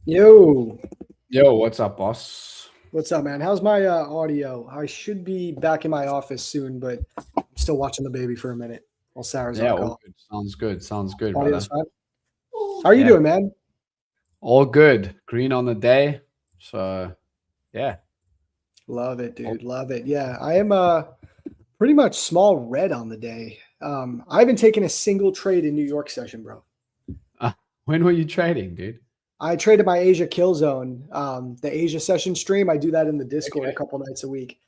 Yo, What's up, boss? what's up, man? How's my audio? I should be back in my office soon, but I'm still watching the baby for a minute while Sarah's Yeah, on all call. good. Sounds good, brother. Audio's fine. How are you Yeah. doing, man? All good. Green on the day. So, yeah. Love it, dude. Love it. Yeah, I am pretty much small red on the day. I haven't taken a single trade in New York session, bro. When were you trading, dude? I traded my Asia kill zone, the Asia session stream. I do that in the Discord Okay. a couple nights a week.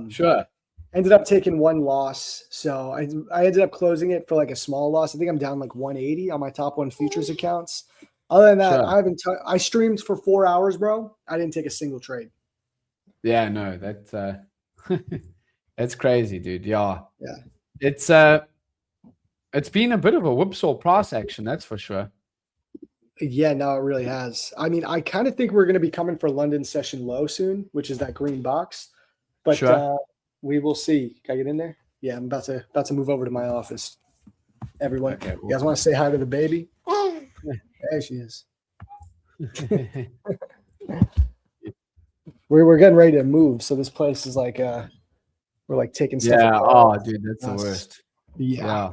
Sure. Ended up taking one loss, so I ended up closing it for like a small loss. I think I'm down like 180 on my top one futures accounts. Other than that, Sure. I haven't. I streamed for 4 hours, bro. I didn't take a single trade. Yeah, no, that's that's crazy, dude. Yeah. Yeah. It's been a bit of a whipsaw price action, that's for sure. Yeah, no, it really has. I mean, I kind of think we're going to be coming for London session low soon, which is that green box. But Sure. we will see. Can I get in there? Yeah, I'm about to move over to my office. Everyone, Okay, you guys want to say hi to the baby? There she is. We're getting ready to move, so this place is like we're like taking stuff. Yeah. apart. Oh, dude, that's the worst. Yeah,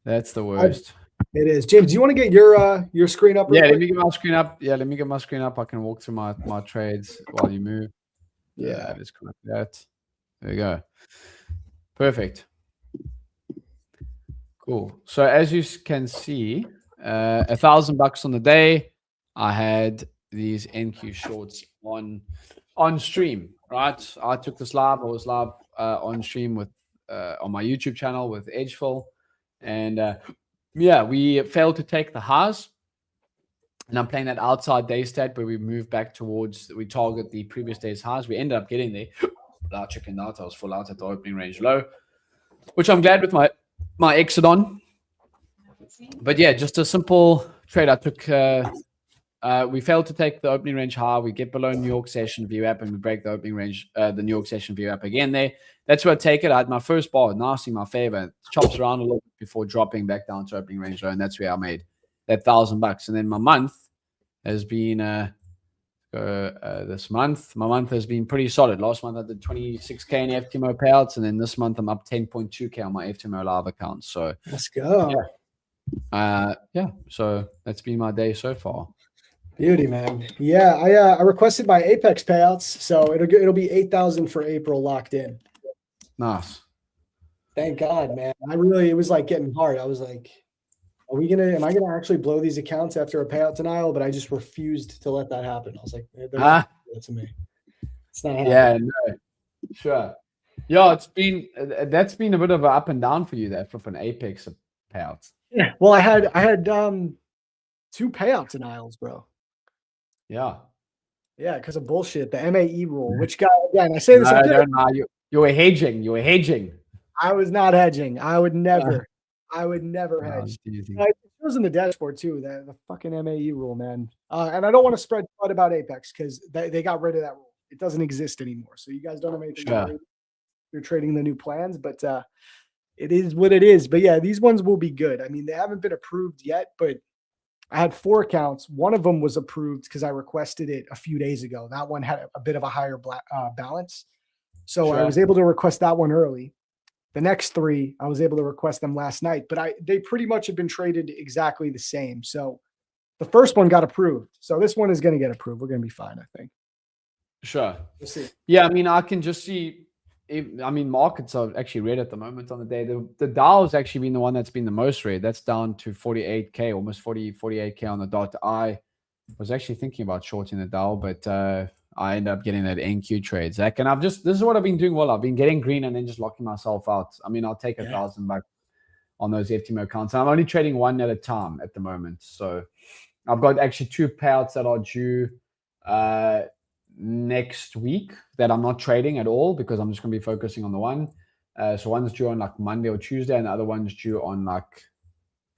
That's the worst. it is. James, do you want to get your screen up? Yeah, Real let quick? me get my screen up. Yeah, let me get my screen up. I can walk through my trades while you move. Yeah. Let's connect that. There we go. Perfect. Cool. So as you can see, $1,000 on the day. I had these NQ shorts on stream, right? I took this live. I was live on stream with on my YouTube channel with Edgeful, and yeah, we failed to take the highs. And I'm playing that outside day state where we move back towards, we target the previous day's highs. We ended up getting there. I chickened out. I was full out at the opening range low. which I'm glad with my exit on. But yeah, just a simple trade. I took. We failed to take the opening range high. We get below New York session view app, and we break the opening range, the New York session view app again. That's where I take it. I had my first bar, nice in my favor. It chops around a little bit before dropping back down to opening range low, and that's where I made that $1,000. And then my month has been this month. My month has been pretty solid. Last month I did 26K in FTMO payouts, and then this month I'm up 10.2K on my FTMO live account. So let's go. Yeah. So that's been my day so far. Beauty, man. Yeah, I requested my Apex payouts, so it'll be 8,000 for April locked in. Nice. Thank God, man. It was like getting hard. I was like, am I gonna actually blow these accounts after a payout denial? But I just refused to let that happen. I was like, they're not doing that to me. It's not happening. Yeah, no, sure. Yeah, that's been a bit of an up and down for you there, flipping Apex payouts. Yeah. Well, I had 2 payout denials, bro. Yeah. Yeah, because of bullshit, the MAE rule, which got, again, I say this. No, you were hedging. I was not hedging. I would never hedge. It shows in the dashboard too, the fucking MAE rule, man. And I don't want to spread FUD about Apex because they got rid of that rule. It doesn't exist anymore. So you guys don't have anything to do. You're trading the new plans, but it is what it is. But yeah, these ones will be good. I mean, they haven't been approved yet, but I had 4 accounts. One of them was approved because I requested it a few days ago. That one had a bit of a higher balance. So I was able to request that one early. The next 3, I was able to request them last night, but they pretty much have been traded exactly the same. So the first one got approved. So this one is going to get approved. We're going to be fine, I think. Sure. We'll see. Yeah, I mean, I can just see. I mean, markets are actually red at the moment on the day. The Dow has actually been the one that's been the most red. That's down to 48K, almost 48K on the dot. I was actually thinking about shorting the Dow, but I end up getting that NQ trade, Zach. And this is what I've been doing well. I've been getting green and then just locking myself out. I mean, I'll take $1,000 on those FTMO accounts. And I'm only trading one at a time at the moment. So I've got actually 2 payouts that are due next week that I'm not trading at all because I'm just going to be focusing on the one. So one's due on like Monday or Tuesday and the other one's due on like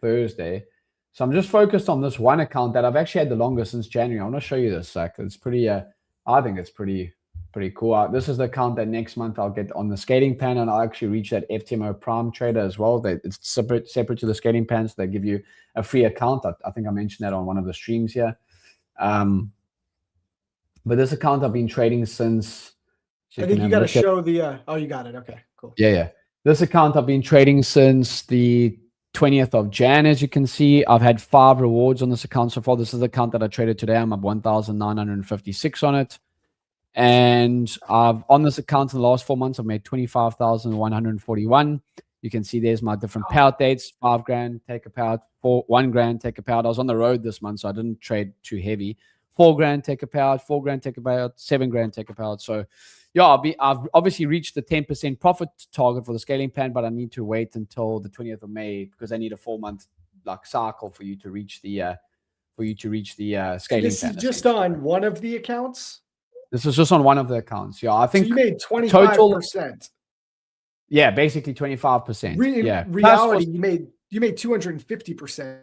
Thursday. So I'm just focused on this one account that I've actually had the longest since January. I want to show you this, Zach. It's pretty, I think it's pretty cool. This is the account that next month I'll get on the scaling pan and I'll actually reach that FTMO Prime trader as well. It's separate to the scaling pan. So they give you a free account. I think I mentioned that on one of the streams here. But this account I've been trading since. I think you got to show the. Oh, you got it. Okay, cool. Yeah. This account I've been trading since the 20th of Jan. As you can see, I've had 5 rewards on this account so far. This is the account that I traded today. I'm up 1,956 on it. And on this account in the last 4 months, I've made 25,141. You can see there's my different payout dates. $5,000, take a payout. $1,000, take a payout. I was on the road this month, so I didn't trade too heavy. $4,000, take a payout. $4,000, take a payout. $7,000, take a payout. So, yeah, I've obviously reached the 10% profit target for the scaling plan, but I need to wait until the 20th of May because I need a 4-month cycle for you to reach the scaling this plan. This is just on one of the accounts. This is just on one of the accounts. Yeah, I think so you made 25%. Yeah, basically 25%. In reality, you made 250%.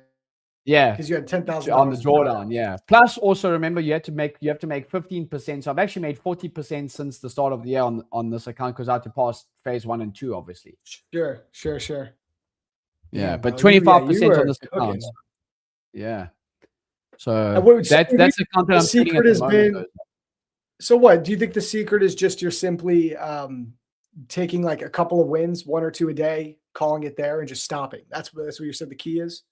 Yeah, because you had 10,000 on the drawdown. Yeah. Plus, also remember you have to make 15%. So I've actually made 40% since the start of the year on this account because I had to pass phase 1 and 2, obviously. Sure. Yeah, but 25% on this account. Yeah. So that's the account that I'm trading at the moment. So what do you think the secret is? Just you're simply taking like a couple of wins, 1 or 2 a day, calling it there, and just stopping. That's what you said the key is.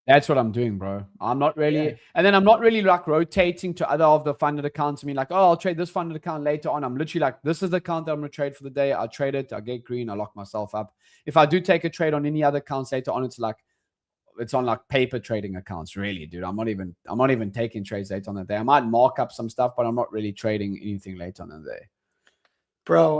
That's what I'm doing, bro. I'm not really, and then I'm not really like rotating to other of the funded accounts. I mean, like, oh, I'll trade this funded account later on. I'm literally like, this is the account that I'm going to trade for the day. I trade it. I get green. I lock myself up. If I do take a trade on any other accounts later on, it's on like paper trading accounts, really, dude. I'm not even taking trades later on the day. I might mark up some stuff, but I'm not really trading anything later on the day. Bro,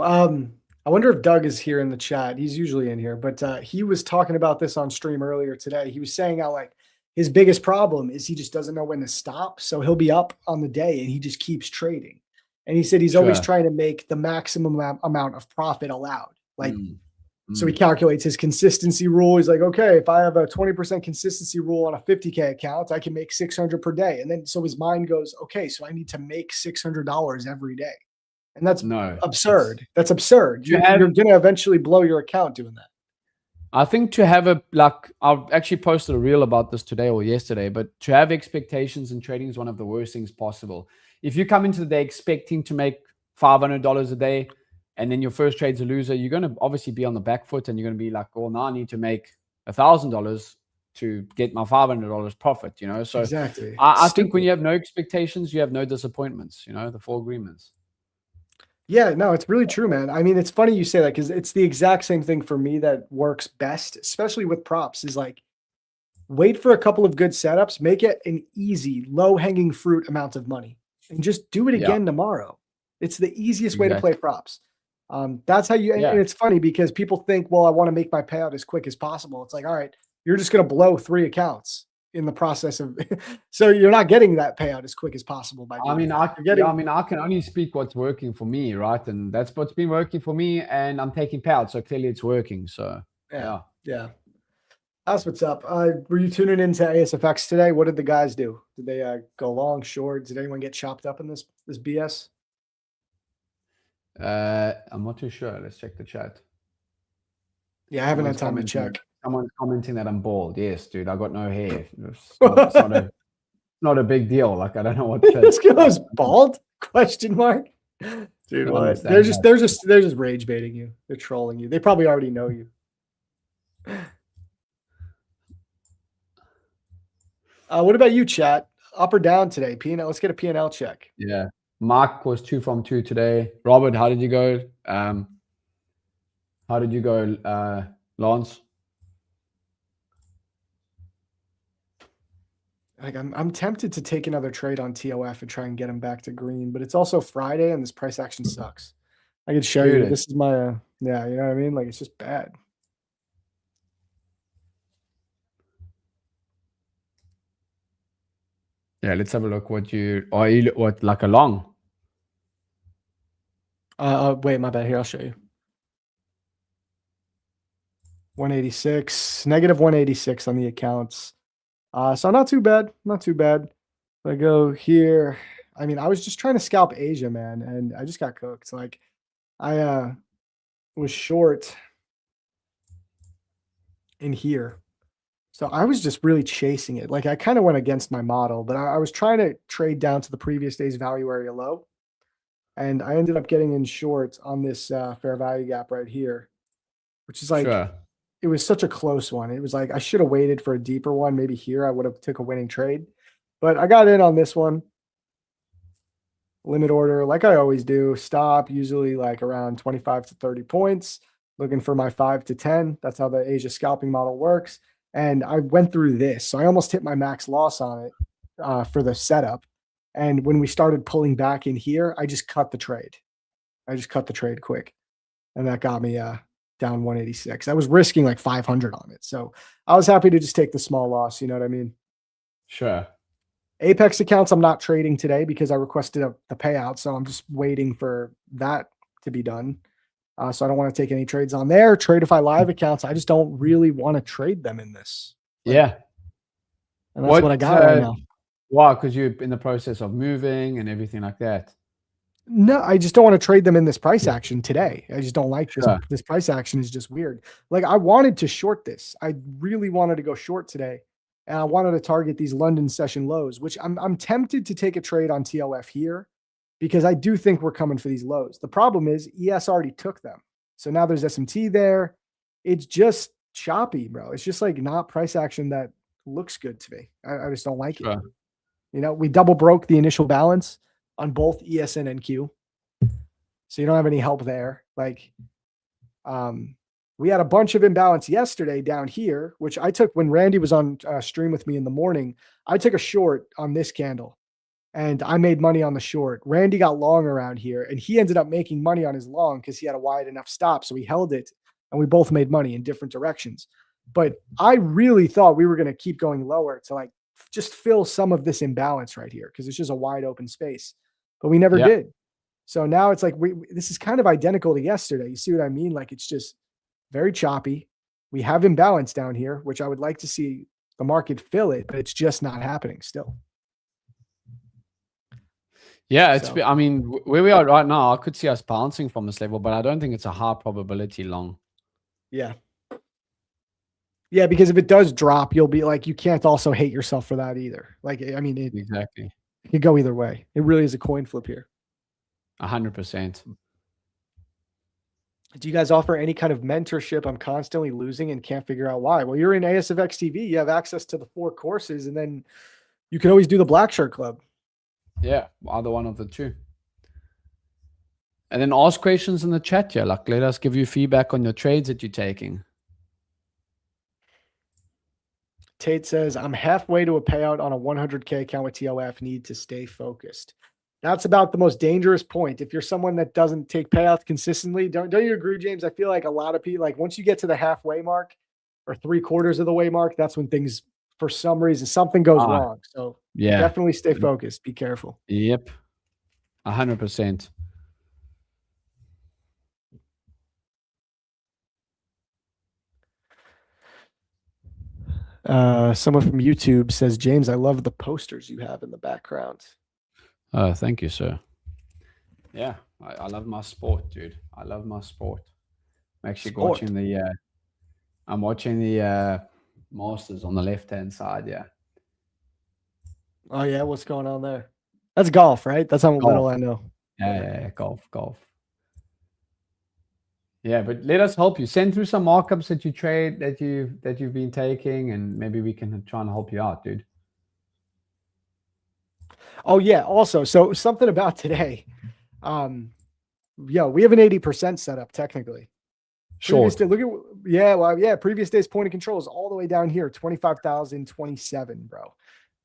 I wonder if Doug is here in the chat. He's usually in here, but he was talking about this on stream earlier today. He was saying how like his biggest problem is he just doesn't know when to stop. So he'll be up on the day and he just keeps trading. And he said he's always trying to make the maximum amount of profit allowed. Like So he calculates his consistency rule. He's like, okay, if I have a 20% consistency rule on a 50K account, I can make 600 per day. And then so his mind goes, okay, so I need to make $600 every day. And that's absurd. That's absurd. You're going to eventually blow your account doing that. I think to have I've actually posted a reel about this today or yesterday, but to have expectations in trading is one of the worst things possible. If you come into the day expecting to make $500 a day, and then your first trade's a loser, you're going to obviously be on the back foot, and you're going to be like, well, now I need to make $1,000 to get my $500 profit, So exactly. I think when you have no expectations, you have no disappointments, the 4 agreements. Yeah, no, it's really true, man. I mean, it's funny you say that because it's the exact same thing for me that works best, especially with props, is like wait for a couple of good setups, make it an easy, low-hanging fruit amount of money, and just do it again tomorrow. It's the easiest way to play props. That's how you, and it's funny because people think, well, I want to make my payout as quick as possible. It's like, all right, you're just going to blow 3 accounts in the process of, so you're not getting that payout as quick as possible. I can only speak what's working for me, right? And that's what's been working for me, and I'm taking payouts. So clearly it's working. So yeah. That's what's up. Were you tuning into ASFX today? What did the guys do? Did they go long, short? Did anyone get chopped up in this BS? I'm not too sure. Let's check the chat. Yeah, I haven't had time to check. Someone's commenting that I'm bald. Yes, dude, I got no hair. It's not a big deal. Like, I don't know what this guy's bald? Question mark. Dude, what? They're just rage baiting you. They're trolling you. They probably already know you. What about you, chat? Up or down today? P&L. Let's get a P&L check. Yeah. Mark was 2 from 2 today. Robert, how did you go? How did you go, Lance? Like I'm tempted to take another trade on TOF and try and get him back to green, but it's also Friday and this price action sucks. I could show you. This is my yeah, you know what I mean? Like it's just bad. Yeah, let's have a look. What like a long? Wait, my bad. Here, I'll show you. 186, negative 186 on the accounts. So not too bad. Not too bad. I go here. I mean, I was just trying to scalp Asia, man, and I just got cooked. Like, I was short in here. So I was just really chasing it. Like, I kind of went against my model, but I was trying to trade down to the previous day's value area low. And I ended up getting in short on this fair value gap right here, which is like, it was such a close one. It was like, I should have waited for a deeper one. Maybe here I would have took a winning trade, but I got in on this one. Limit order, like I always do, stop usually like around 25 to 30 points, looking for my 5 to 10. That's how the Asia scalping model works. And I went through this. So I almost hit my max loss on it for the setup. And when we started pulling back in here, I just cut the trade. I just cut the trade quick. And that got me down 186. I was risking like 500 on it. So I was happy to just take the small loss. You know what I mean? Sure. Apex accounts, I'm not trading today because I requested the payout. So I'm just waiting for that to be done. So I don't want to take any trades on there. Tradeify live accounts, I just don't really want to trade them in this. Yeah. And that's what I got right now. Wow, because you're in the process of moving and everything like that. No, I just don't want to trade them in this price action today. I just don't like this. This price action is just weird. Like I wanted to short this. I really wanted to go short today. And I wanted to target these London session lows, which I'm tempted to take a trade on TOF here because I do think we're coming for these lows. The problem is ES already took them. So now there's SMT there. It's just choppy, bro. It's just like not price action that looks good to me. I just don't like it. You know, we double broke the initial balance on both ES and NQ. So you don't have any help there. Like, we had a bunch of imbalance yesterday down here, which I took when Randy was on stream with me in the morning. I took a short on this candle and I made money on the short. Randy got long around here and he ended up making money on his long because he had a wide enough stop. So he held it and we both made money in different directions. But I really thought we were going to keep going lower to like just fill some of this imbalance right here because it's just a wide open space. But we never did. So now it's like this is kind of identical to yesterday. You see what I mean? Like it's just very choppy. We have imbalance down here, which I would like to see the market fill it, but it's just not happening still. Yeah, I mean, where we are right now, I could see us bouncing from this level, but I don't think it's a high probability long. Yeah. Yeah, because if it does drop, you'll be like, you can't also hate yourself for that either. Like, I mean, Exactly. It could go either way. It really is a coin flip here. 100%. Do you guys offer any kind of mentorship? I'm constantly losing and can't figure out why. Well, you're in ASFX TV. You have access to the 4 courses, and then you can always do the Black Shirt Club. Yeah, either one of the two. And then ask questions in the chat here. Like, let us give you feedback on your trades that you're taking. Tate says, I'm halfway to a payout on a 100K account with TLF. Need to stay focused. That's about the most dangerous point. If you're someone that doesn't take payouts consistently, don't you agree, James? I feel like a lot of people, like once you get to the halfway mark or 3/4 of the way mark, that's when things, for some reason, something goes wrong. So yeah, definitely stay focused. Be careful. Yep. 100%. Someone from YouTube says, James, I love the posters you have in the background. Oh, thank you, sir. Yeah, I love my sport, dude. I love my sport. I'm actually watching the I'm watching the Masters on the left-hand side, yeah. Oh yeah, what's going on there? That's golf, right? That's how little I know. Yeah, golf. Yeah, but let us help you. Send through some markups that you trade, that you've been taking, and maybe we can try and help you out, dude. Oh yeah. Also, so something about today. We have an 80% setup technically. Sure. Look at previous day's point of control is all the way down here, 25,027, bro.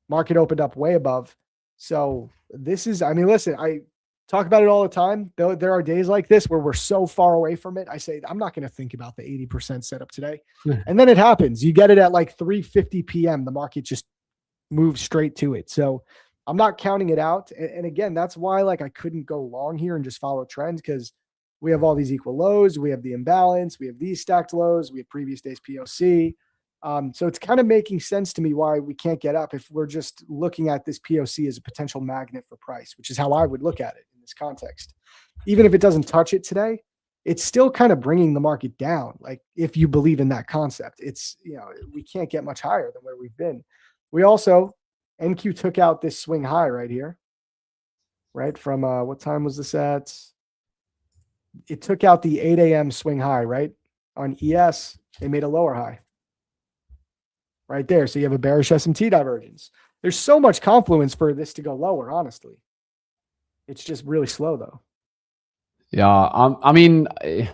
Market opened up way above. So this is, I mean, listen, I talk about it all the time. There are days like this where we're so far away from it. I say, I'm not going to think about the 80% setup today. And then it happens. You get it at like 3:50 p.m. The market just moves straight to it. So I'm not counting it out. And again, that's why like I couldn't go long here and just follow trends, because we have all these equal lows. We have the imbalance. We have these stacked lows. We have previous day's POC. So it's kind of making sense to me why we can't get up if we're just looking at this POC as a potential magnet for price, which is how I would look at it in this context. Even if it doesn't touch it today, it's still kind of bringing the market down. Like if you believe in that concept, it's, we can't get much higher than where we've been. We also, NQ took out this swing high right here, right? From what time was this at? It took out the 8 a.m. swing high, right? On ES, they made a lower high right there. So you have a bearish SMT divergence. There's so much confluence for this to go lower, honestly. It's just really slow though. Yeah. I mean, I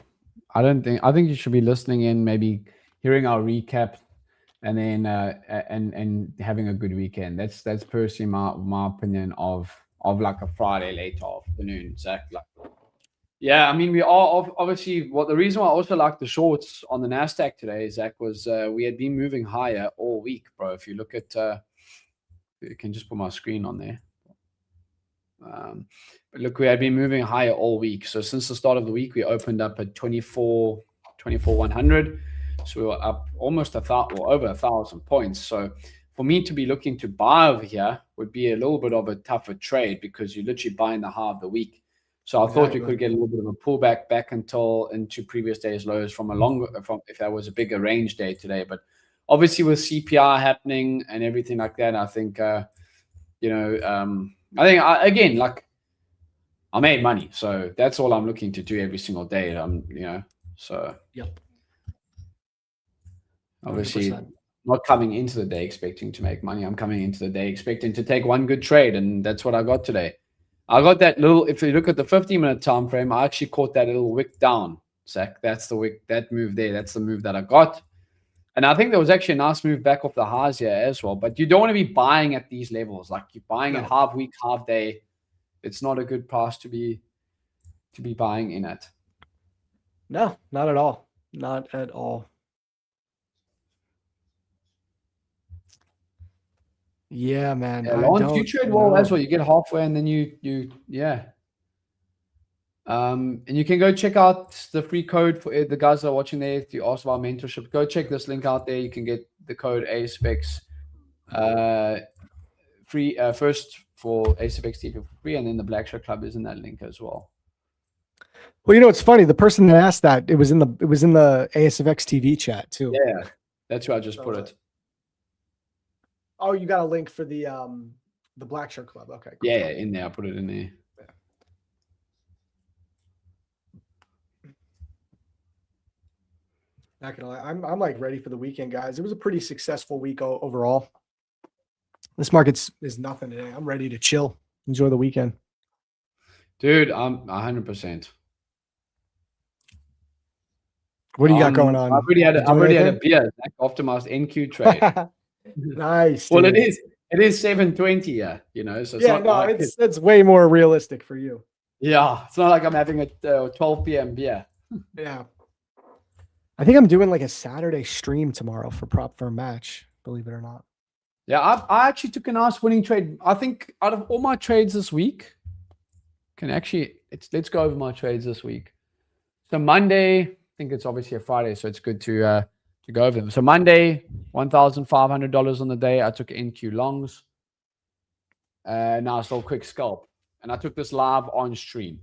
think you should be listening in, maybe hearing our recap, and then and having a good weekend. That's personally my opinion of like a Friday late afternoon, Zach. Like, yeah, I mean, we are obviously, the reason why I also like the shorts on the NASDAQ today, Zach, was we had been moving higher all week, bro. If you look at, you can just put my screen on there. But look, we had been moving higher all week. So since the start of the week, we opened up at 24,100. So we were up almost over 1,000 points. So for me to be looking to buy over here would be a little bit of a tougher trade, because you're literally buying the high of the week. So I thought you could get a little bit of a pullback back into previous days lows from if that was a bigger range day today. But obviously with CPI happening and everything like that, I think I made money, so that's all I'm looking to do every single day. So yep. Obviously 100%. Not coming into the day expecting to make money. I'm coming into the day expecting to take one good trade, and that's what I got today. I got that little, if you look at the 15-minute time frame, I actually caught that little wick down, Zach. That's the wick, that move there. That's the move that I got. And I think there was actually a nice move back off the highs here as well. But you don't want to be buying at these levels. Like you're buying at half week, half day. It's not a good price to be buying in at. No, not at all. Not at all. Yeah, man. Yeah, you trade well as well. You get halfway and then you And you can go check out the free code for the guys that are watching there. If you ask about mentorship, go check this link out there. You can get the code ASFX free first for ASFX TV for free, and then the Black Shirt Club is in that link as well. Well, you know, it's funny. The person that asked that, it was in the ASFX TV chat too. Yeah, that's where I just put it. Oh, you got a link for the Black Shirt Club. Okay. Cool. Yeah, in there. I put it in there. Not gonna lie, I'm like ready for the weekend, guys. It was a pretty successful week overall. This market is nothing today. I'm ready to chill, enjoy the weekend. Dude, I'm 100%. What do you got going on? I've already had a beer after my NQ trade. Nice. Well, dude. it is 7:20. Yeah, you know. So it's way more realistic for you. Yeah, it's not like I'm having a 12 p.m. beer. Yeah. I think I'm doing like a Saturday stream tomorrow for prop firm match, believe it or not. Yeah, I actually took a nice winning trade. I think out of all my trades this week, let's go over my trades this week. So Monday, I think it's obviously a Friday, so it's good to go over them. So Monday, $1,500 on the day. I took NQ longs. Now I sold quick scalp, and I took this live on stream.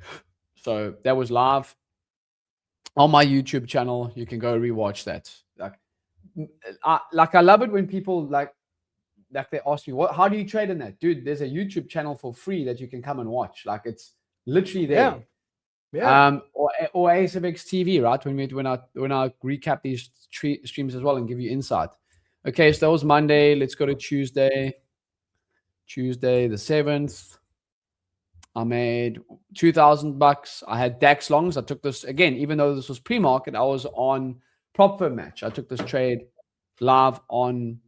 So that was live on my YouTube channel. You can go rewatch that. I love it when people like they ask me, how do you trade in that? Dude, there's a YouTube channel for free that you can come and watch. Like, it's literally there. Yeah. Or ASFX TV, right? When I recap these streams as well and give you insight. Okay, so that was Monday. Let's go to Tuesday. Tuesday the 7th. I made $2,000. I had DAX longs. I took this again, even though this was pre-market, I was on prop firm match. I took this trade live on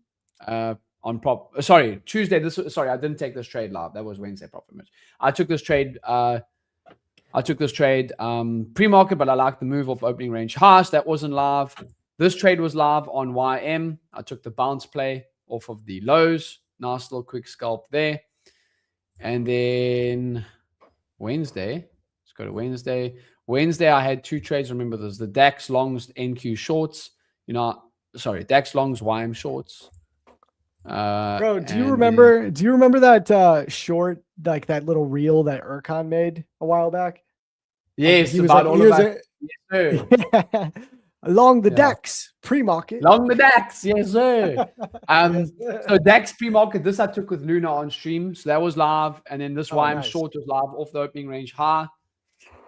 Tuesday. I didn't take this trade live. That was Wednesday prop firm match. I took this trade pre-market, but I liked the move off opening range high. So that wasn't live. This trade was live on YM. I took the bounce play off of the lows. Nice little quick scalp there. And then Wednesday, let's go to Wednesday. Wednesday, I had two trades. Remember, there's the DAX longs, NQ shorts. DAX longs, YM shorts. Bro, do you remember that short, like that little reel that Erkan made a while back? Yes, he was yes, sir. Along the DAX pre-market. Along the DAX, yes, sir. So DAX pre-market, this I took with Luna on stream. So that was live. And then this YM short was live off the opening range high.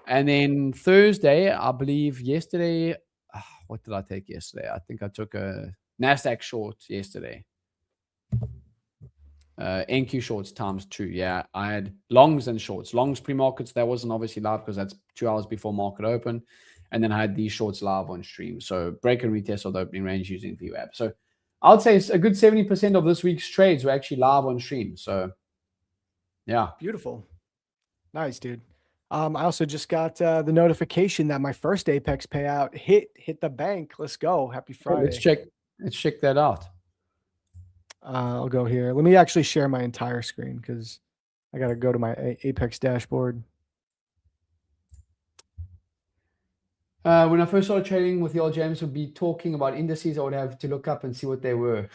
And then Thursday, I believe yesterday, what did I take yesterday? I think I took a NASDAQ short yesterday. NQ shorts times 2. Yeah, I had longs and shorts. Longs pre-markets, that wasn't obviously live because that's 2 hours before market open. And then I had these shorts live on stream. So break and retest of the opening range using VWAP. So I would say a good 70% of this week's trades were actually live on stream. So yeah. Beautiful. Nice, dude. I also just got the notification that my first Apex payout hit the bank. Let's go. Happy Friday. Let's check that out. I'll go here. Let me actually share my entire screen because I got to go to my Apex dashboard. When I first started trading with y'all, James would be talking about indices. I would have to look up and see what they were.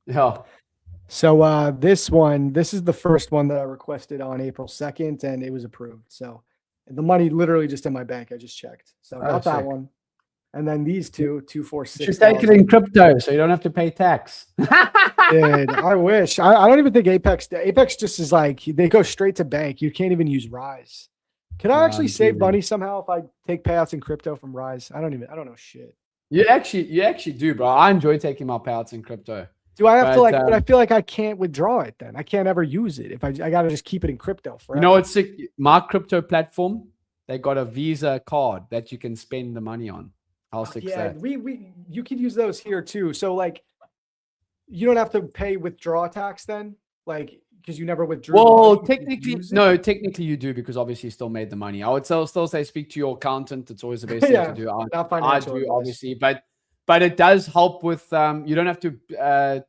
Yeah. So this is the first one that I requested on April 2nd, and it was approved. So the money literally just in my bank. I just checked. So got that one. And then these two, 2, 4, 6. Just take it in crypto so you don't have to pay tax. Dude, I wish. I don't even think Apex just is like, they go straight to bank. You can't even use Rise. Can I actually save money somehow if I take payouts in crypto from Rise? I don't know shit. You actually do, bro. I enjoy taking my payouts in crypto. Do I have to but I feel like I can't withdraw it then. I can't ever use it if I got to just keep it in crypto forever. You know what's sick? My crypto platform, they got a Visa card that you can spend the money on. How sick is that? You can use those here too. So like you don't have to pay withdrawal tax then? Like because you never withdrew. Well, technically you do because obviously you still made the money. I would still say speak to your accountant. It's always the best thing to do. I do obviously, but it does help with you don't have to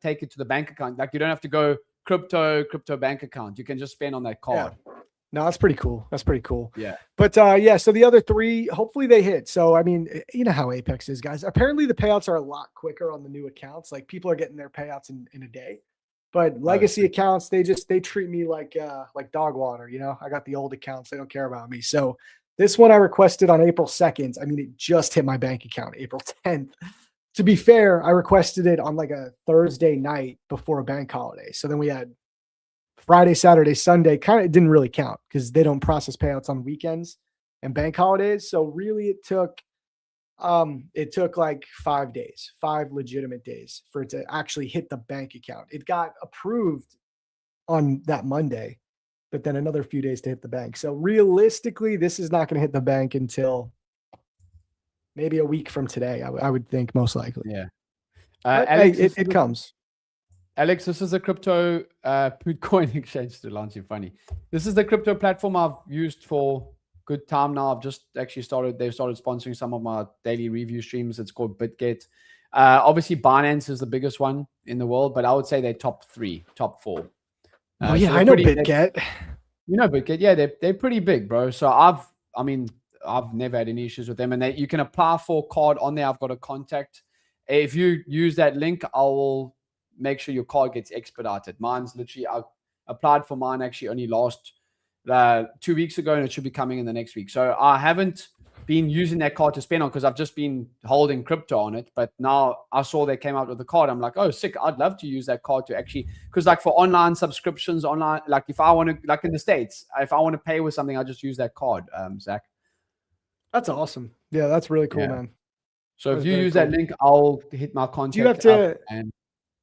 take it to the bank account. Like you don't have to go crypto bank account. You can just spend on that card. No, that's pretty cool. That's pretty cool. Yeah. But yeah, so the other three, hopefully they hit. So I mean, you know how Apex is, guys. Apparently the payouts are a lot quicker on the new accounts. Like people are getting their payouts in a day. But legacy accounts, they treat me like dog water, you know. I got the old accounts, they don't care about me. So this one I requested on April 2nd. I mean, it just hit my bank account April 10th. To be fair, I requested it on like a Thursday night before a bank holiday. So then we had Friday, Saturday, Sunday. Kind of didn't really count because they don't process payouts on weekends and bank holidays. So really it took like 5 days, 5 legitimate days for it to actually hit the bank account. It got approved on that Monday, but then another few days to hit the bank. So realistically, this is not going to hit the bank until maybe a week from today. I would think most likely. Yeah. Alex, it comes. Alex, this is a crypto Bitcoin exchange to launch you funny. This is the crypto platform I've used for good time now. I've just actually they've started sponsoring some of my daily review streams. It's called BitGet. Obviously Binance is the biggest one in the world, but I would say they're top 3, top 4. Oh yeah, I know BitGet. You know BitGet, yeah, they're pretty big, bro. So I've never had any issues with them, and you can apply for a card on there. I've got a contact. If you use that link, I will make sure your card gets expedited. Mine's literally, I applied for mine actually only last 2 weeks ago, and it should be coming in the next week. So I haven't been using that card to spend on because I've just been holding crypto on it. But now I saw they came out with the card. I'm like, oh, sick. I'd love to use that card to actually, because like for online subscriptions, like if I want to, like in the States, if I want to pay with something, I just use that card, Zach. That's awesome. Yeah, that's really cool, man. So if you use that link, I'll hit my contact. Do you have to,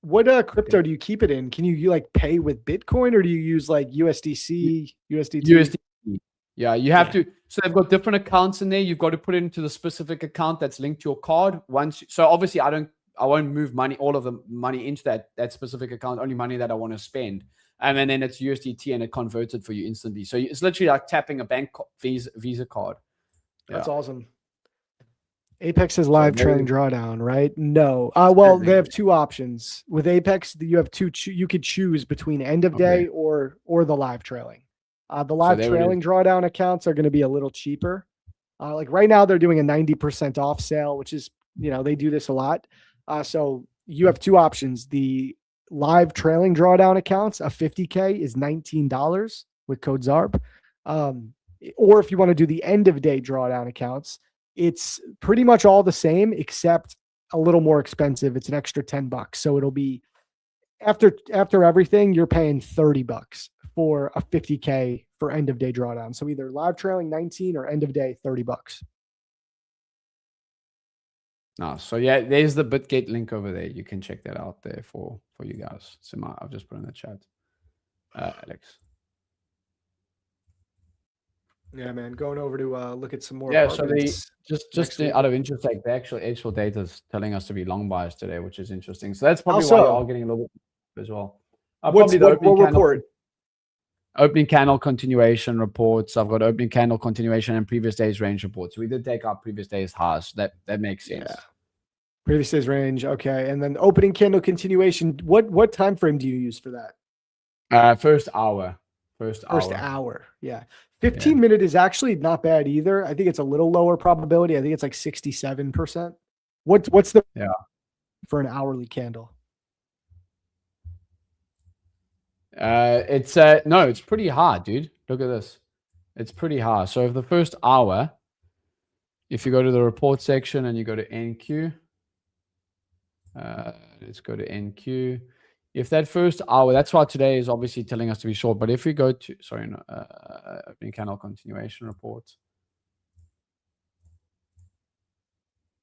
what crypto do you keep it in? Can you like pay with Bitcoin, or do you use like USDC, USDT? USDT. Yeah, you have to. So they've got different accounts in there. You've got to put it into the specific account that's linked to your card. So obviously I won't move all of the money into that specific account, only money that I want to spend. And then it's USDT and it converts it for you instantly. So it's literally like tapping a bank Visa card. Yeah. That's awesome. Apex has live trailing drawdown, right? No. Well, they have 2 options. With Apex, you have 2. You could choose between end of day or the live trailing. The live trailing drawdown accounts are going to be a little cheaper. Like right now, they're doing a 90% off sale, which is, they do this a lot. So you have 2 options. The live trailing drawdown accounts, a 50K is $19 with code ZARB. Or if you want to do the end of day drawdown accounts, it's pretty much all the same, except a little more expensive. It's an extra $10. So it'll be after everything, you're paying $30 for a 50K for end of day drawdown. So either live trailing 19 or end of day $30. No, so yeah, there's the BitGet link over there. You can check that out there for you guys. So I've just put in the chat, Alex. Yeah, man, going over to look at some more. Yeah, so just out of interest, like the actual data is telling us to be long bias today, which is interesting. So that's probably why you're all getting a little bit as well. What report? Opening candle continuation reports. I've got opening candle continuation and previous day's range reports. So we did take our previous day's highs. That makes sense. Yeah. Previous day's range, okay. And then opening candle continuation. What time frame do you use for that? First hour. First hour. Yeah. 15-minute is actually not bad either. I think it's a little lower probability. I think it's like 67%. What's the for an hourly candle? It's pretty high, dude. Look at this. It's pretty high. So if the first hour, if you go to the report section and you go to NQ, let's go to NQ. If that first hour, that's why today is obviously telling us to be short. But if we go to, opening candle continuation report.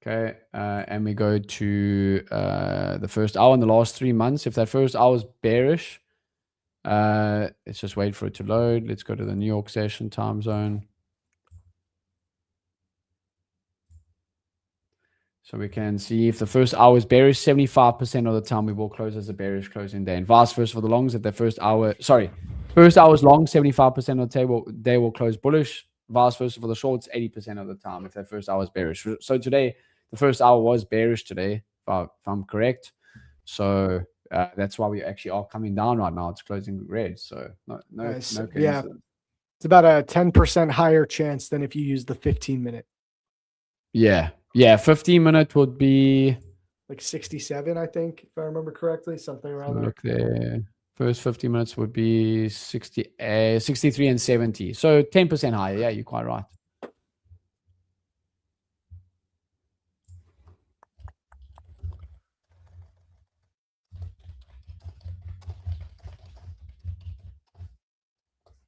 Okay, and we go to the first hour in the last 3 months. If that first hour is bearish, let's just wait for it to load. Let's go to the New York session time zone. So we can see if the first hour is bearish, 75% of the time we will close as a bearish closing day. And vice versa for the longs. If the first hour is long, 75% of the day will close bullish. Vice versa for the shorts, 80% of the time if that first hour is bearish. So today, the first hour was bearish today, if I'm correct. So that's why we actually are coming down right now. It's closing red. So no coincidence. It's about a 10% higher chance than if you use the 15-minute. Yeah. 15-minute would be like 67, I think, if I remember correctly, something around there. Look there. First 50 minutes would be 63 and 70. So 10% higher. Yeah, you're quite right.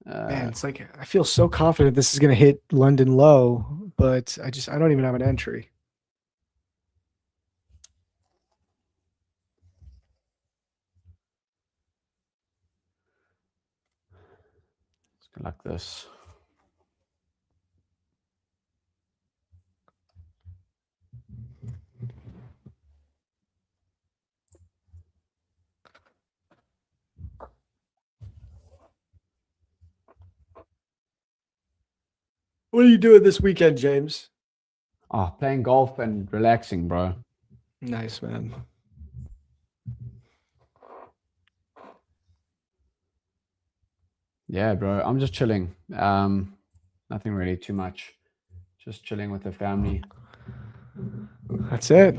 Man, it's like I feel so confident this is going to hit London low, but I don't even have an entry. Let's go like this. What are you doing this weekend, James? Oh, playing golf and relaxing, bro. Nice, man. Yeah, bro. I'm just chilling. Nothing really too much. Just chilling with the family. That's it.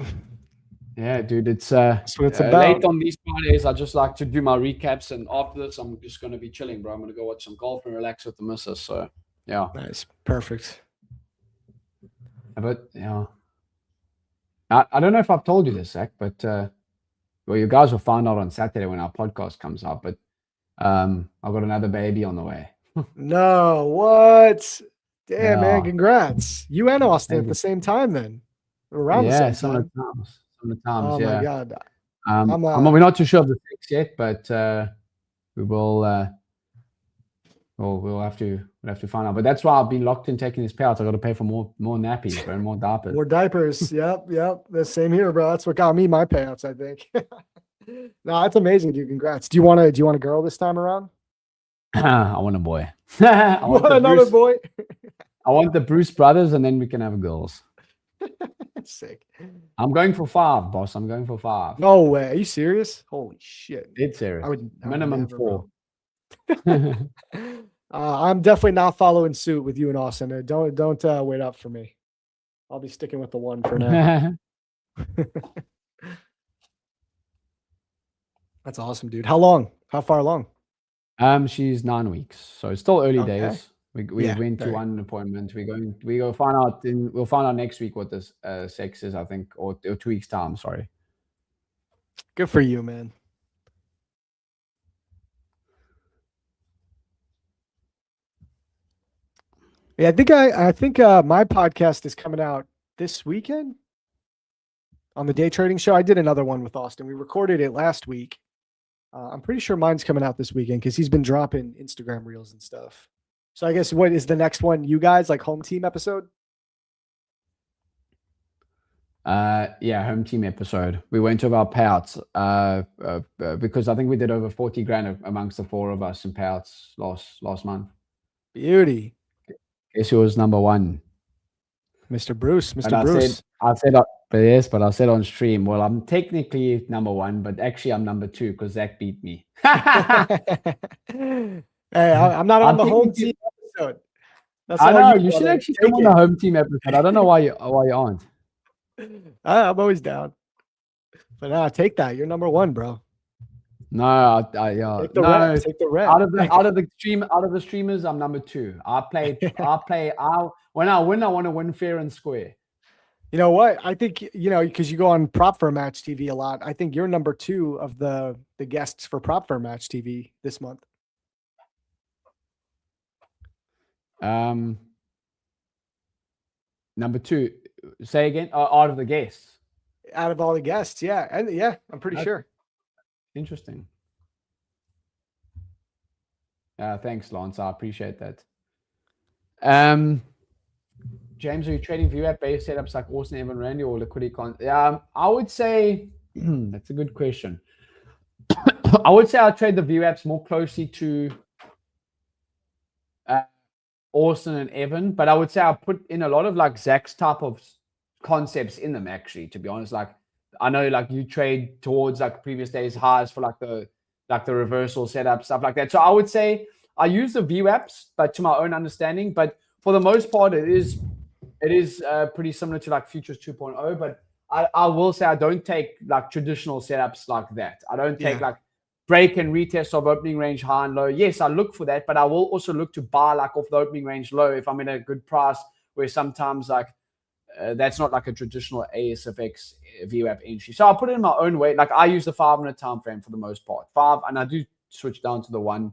Yeah, dude. It's That's what it's about. late on these Fridays. I just like to do my recaps, and after this, I'm just gonna be chilling, bro. I'm gonna go watch some golf and relax with the missus. So yeah. Nice. Perfect. But yeah. I don't know if I've told you this, Zach, but well, you guys will find out on Saturday when our podcast comes out. But I've got another baby on the way. No, what? Damn, Yeah. man, congrats. You and Austin at the same time then. Around the same time. Sometimes, Oh yeah. my God. We're not too sure of the sex yet, but we will we'll have to find out. But that's why I've been locked in taking these payouts. I got to pay for more nappies, bro, and more diapers. More diapers. Yep. The same here, bro. That's what got me my payouts, I think. No, that's amazing, dude. Congrats. Do you want a girl this time around? I want a boy. I want another boy. I want the Bruce brothers, and then we can have girls. Sick. I'm going for 5, boss. I'm going for 5. No way. Are you serious? Holy shit. It's serious. I would Minimum never, 4. I'm definitely not following suit with you and Austin. Don't wait up for me. I'll be sticking with the 1 for now. That's awesome, dude. How long? How far along? She's 9 weeks, so it's still early days. We went to right. one appointment. We go find out. We'll find out next week what this sex is, I think, or 2 weeks time. Sorry. Good for you, man. Yeah, I think my podcast is coming out this weekend on the day trading show. I did another one with Austin. We recorded it last week. I'm pretty sure mine's coming out this weekend because he's been dropping Instagram reels and stuff. So I guess what is the next one? You guys like home team episode? Yeah, home team episode. We went over our payouts because I think we did over 40 grand amongst the 4 of us in payouts last month. Beauty. Guess who was number 1? Mr. Bruce. I said on stream, well, I'm technically number 1, but actually I'm number 2 because Zach beat me. Hey, I'm not on the home team episode. That's I know you should actually come on the home team episode. I don't know why you aren't. I'm always down. But no, take that. You're number 1, bro. No, take the red. Out of the streamers, I'm number 2. When I win, I want to win fair and square. You know what? I think, because you go on Prop Firm Match TV a lot, I think you're number 2 of the guests for Prop Firm Match TV this month. Number 2. Say again. Out of the guests. Out of all the guests, yeah, and yeah, I'm pretty sure. Interesting. Thanks, Lance. I appreciate that. James, are you trading VWAP-based setups like Austin, Evan, Randy, or liquidity? I would say that's a good question. I would say I trade the VWAPs more closely to Austin and Evan, but I would say I put in a lot of like Zach's type of concepts in them. Actually, to be honest, like I know like you trade towards like previous days highs for like the reversal setup, stuff like that. So I would say I use the VWAPs, but to my own understanding. But for the most part, it is pretty similar to like Futures 2.0. But I will say I don't take like traditional setups like that. I don't take like break and retest of opening range high and low. Yes, I look for that, but I will also look to buy like off the opening range low if I'm in a good price, where sometimes like that's not like a traditional ASFX VWAP entry. So I'll put it in my own way. Like I use the 5-minute time frame for the most part. 5, and I do switch down to the 1.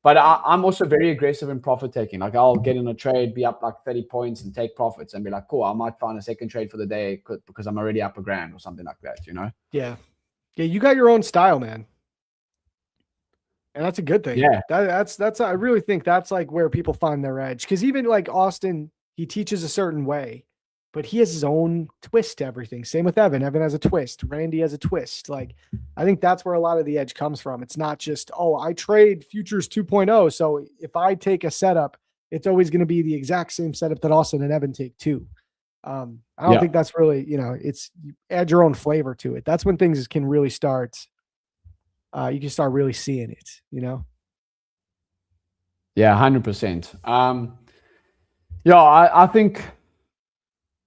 But I'm also very aggressive in profit taking. Like I'll get in a trade, be up like 30 points and take profits and be like, cool, I might find a second trade for the day because I'm already up $1,000 or something like that, you know? Yeah. Yeah, you got your own style, man. And that's a good thing. Yeah. That's I really think that's like where people find their edge. Because even like Austin, he teaches a certain way, but he has his own twist to everything. Same with Evan. Evan has a twist. Randy has a twist. Like, I think that's where a lot of the edge comes from. It's not just, oh, I trade Futures 2.0. So if I take a setup, it's always going to be the exact same setup that Austin and Evan take too. I don't think that's really, it's you add your own flavor to it. That's when things can really start. You can start really seeing it, Yeah, 100%.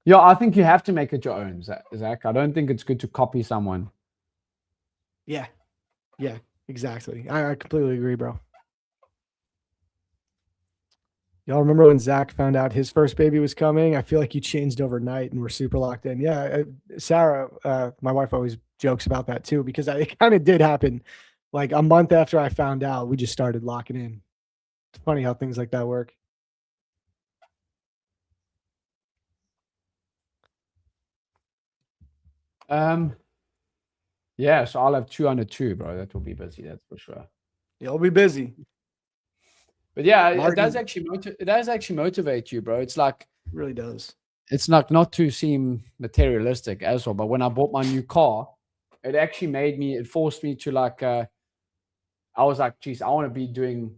I think you have to make it your own, Zach. I don't think it's good to copy someone. Yeah, exactly. I completely agree, bro. Y'all remember when Zach found out his first baby was coming? I feel like you changed overnight and we're super locked in. Yeah, Sarah, my wife always jokes about that too, because it kind of did happen. Like a month after I found out, we just started locking in. It's funny how things like that work. Yeah, so I'll have 202, bro. That will be busy, that's for sure. You'll be busy. But yeah, it does actually motivate you, bro. It's like, it really does. It's like not to seem materialistic as well, but when I bought my new car, it actually it forced me to like, I was like, geez, I want to be doing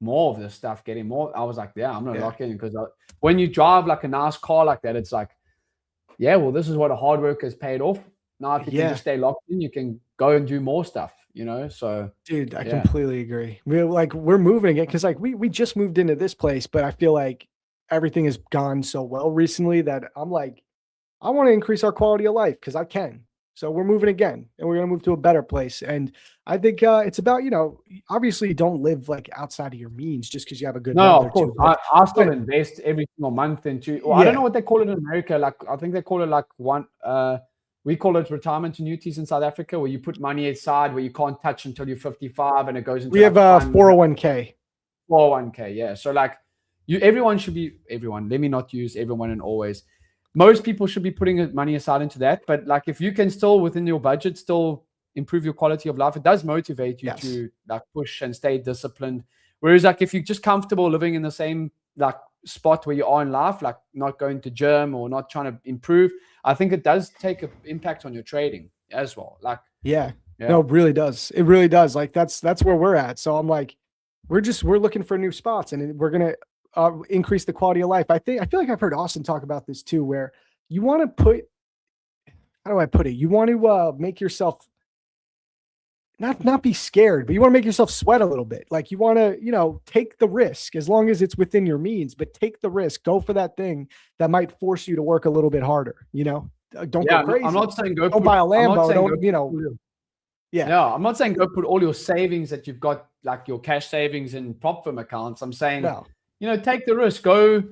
more of this stuff, getting more. I was like, yeah, I'm going to lock in, because when you drive like a nice car like that, it's like, yeah, well, this is what a hard work has paid off. Now, if you can just stay locked in, you can go and do more stuff, So, dude, I completely agree. We're moving again, because like we just moved into this place, but I feel like everything has gone so well recently that I'm like, I want to increase our quality of life because I can. So we're moving again, and we're going to move to a better place. And I think it's about, obviously you don't live like outside of your means just because you have a good. No, of course. I still invest every single month into. Well, I don't know what they call it in America. Like I think they call it like we call it retirement annuities in South Africa, where you put money aside where you can't touch until you're 55, and it goes into. We have 401k. 401k, yeah. So like everyone. Let me not use everyone and always. Most people should be putting money aside into that. But like if you can still within your budget still improve your quality of life, it does motivate you to like push and stay disciplined. Whereas like if you're just comfortable living in the same like spot where you are in life, like not going to gym or not trying to improve, I think it does take an impact on your trading as well. Like no, it really does. It really does. Like that's where we're at. So I'm like, we're looking for new spots, and we're gonna increase the quality of life. I feel like I've heard Austin talk about this too, where you want to put, how do I put it? You want to make yourself not be scared, but you want to make yourself sweat a little bit. Like you want to, take the risk as long as it's within your means, but take the risk, go for that thing that might force you to work a little bit harder, don't go crazy. I'm not saying don't buy a Lambo. No, I'm not saying go put all your savings that you've got, like your cash savings in prop firm accounts. I'm saying, take the risk, go,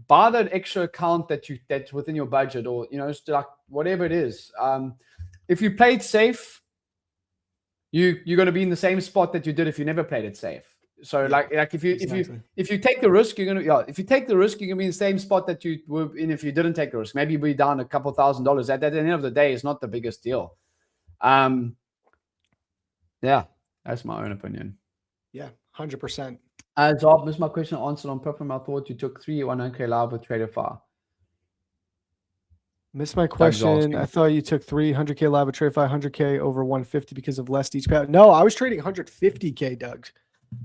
buy that extra account that's within your budget, or, like whatever it is. If you played safe, you're going to be in the same spot that you did if you never played it safe. So like if you take the risk, you're going to, if you take the risk, you're going to be in the same spot that you were in if you didn't take the risk. Maybe you'll be down a couple $1,000. At the end of the day, it's not the biggest deal. Yeah, that's my own opinion. Yeah, 100%. ZARB, missed my question answered on Prop Firm. I thought you took 3 100K live with Trader Fire. Missed my question. I thought you took 300K live with Trader Fire, 100K over 150 because of less each pair. No, I was trading 150K, Doug.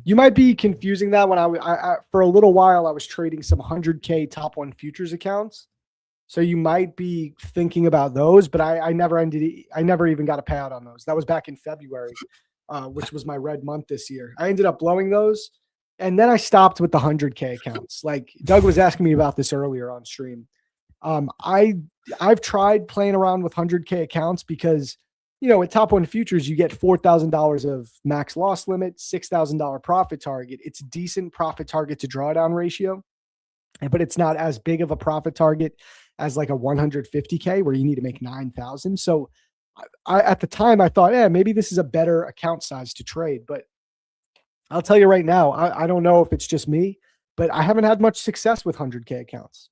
You might be confusing that. When I for a little while I was trading some 100K top 1 futures accounts. So you might be thinking about those, but I never even got a payout on those. That was back in February. which was my red month this year. I ended up blowing those. And then I stopped with the 100K accounts. Like Doug was asking me about this earlier on stream. I've tried playing around with 100K accounts because, you know, at Top One Futures, you get $4,000 of max loss limit, $6,000 profit target. It's a decent profit target to drawdown ratio, but it's not as big of a profit target as like a 150K where you need to make 9,000. So at the time I thought, yeah, maybe this is a better account size to trade. But I'll tell you right now, I don't know if it's just me, but I haven't had much success with 100K accounts.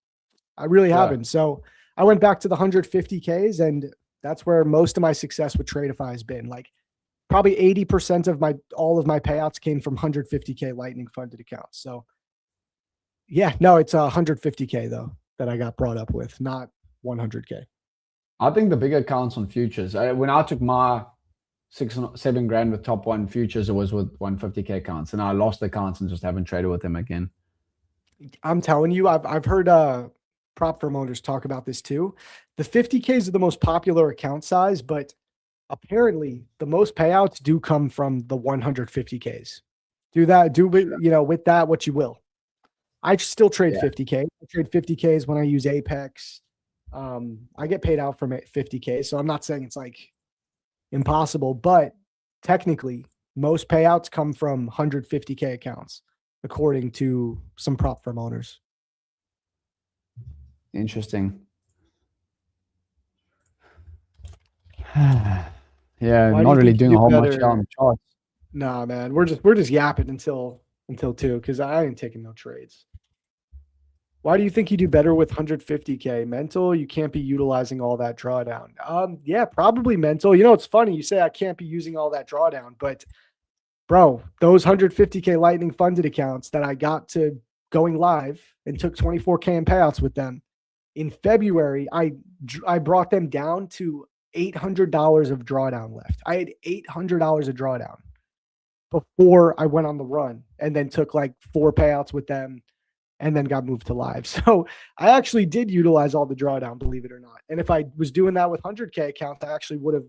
I really haven't. So I went back to the 150Ks, and that's where most of my success with Tradeify has been. Like probably 80% of all of my payouts came from 150K Lightning funded accounts. So yeah, no, it's 150K though that I got brought up with, not 100K. I think the bigger accounts on futures. When I took my 6-7 grand with Top One Futures, it was with 150K accounts, and I lost the accounts and just haven't traded with them again. I'm telling you, I've heard prop firm owners talk about this too. The 50Ks are the most popular account size, but apparently the most payouts do come from the 150Ks. Do with that what you will. I still trade 50K. I trade 50Ks when I use Apex. I get paid out from 50K, so I'm not saying it's like impossible, but technically most payouts come from 150K accounts, according to some prop firm owners. Interesting. Yeah, not really doing a whole much on the charts. Nah, man, we're just yapping until 2 because I ain't taking no trades. Why do you think you do better with 150K? Mental, you can't be utilizing all that drawdown. Yeah, probably mental. You know, it's funny you say I can't be using all that drawdown, but bro, those 150K Lightning funded accounts that I got to going live and took 24K in payouts with them in February, I brought them down to $800 of drawdown left. I had $800 of drawdown before I went on the run, and then took like 4 payouts with them and then got moved to live. So I actually did utilize all the drawdown, believe it or not. And if I was doing that with 100K accounts, I actually would have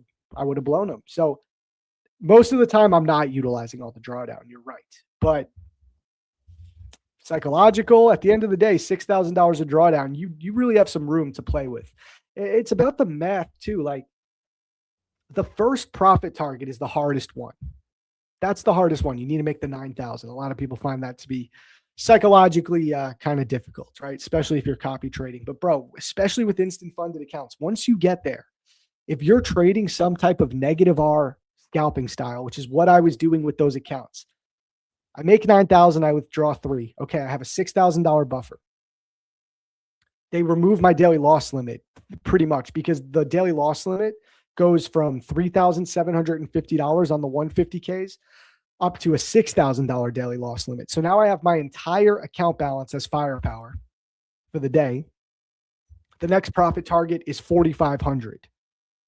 blown them. So most of the time I'm not utilizing all the drawdown. You're right. But psychological, at the end of the day, $6,000 of drawdown, you really have some room to play with. It's about the math too. Like the first profit target is the hardest one. That's the hardest one. You need to make the 9,000. A lot of people find that to be psychologically kind of difficult, right? Especially if you're copy trading. But bro, especially with instant funded accounts, once you get there, if you're trading some type of negative R scalping style, which is what I was doing with those accounts, I make 9,000, I withdraw 3. Okay, I have a $6,000 buffer. They remove my daily loss limit pretty much, because the daily loss limit goes from $3,750 on the 150Ks up to a $6,000 daily loss limit. So now I have my entire account balance as firepower for the day. The next profit target is 4,500.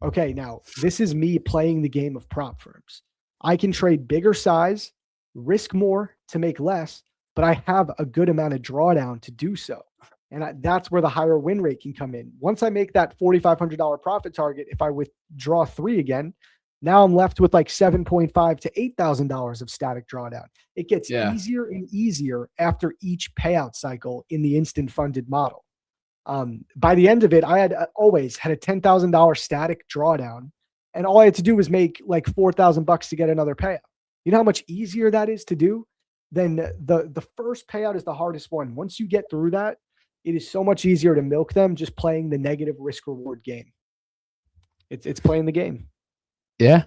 Okay, now this is me playing the game of prop firms. I can trade bigger size, risk more to make less, but I have a good amount of drawdown to do so. And that's where the higher win rate can come in. Once I make that $4,500 profit target, if I withdraw 3 again, now I'm left with like $7,500 to $8,000 of static drawdown. It gets easier and easier after each payout cycle in the instant funded model. By the end of it, I had always had a $10,000 static drawdown, and all I had to do was make like $4,000 to get another payout. You know how much easier that is to do? Then the first payout is the hardest one. Once you get through that, it is so much easier to milk them just playing the negative risk reward game. It's playing the game. Yeah.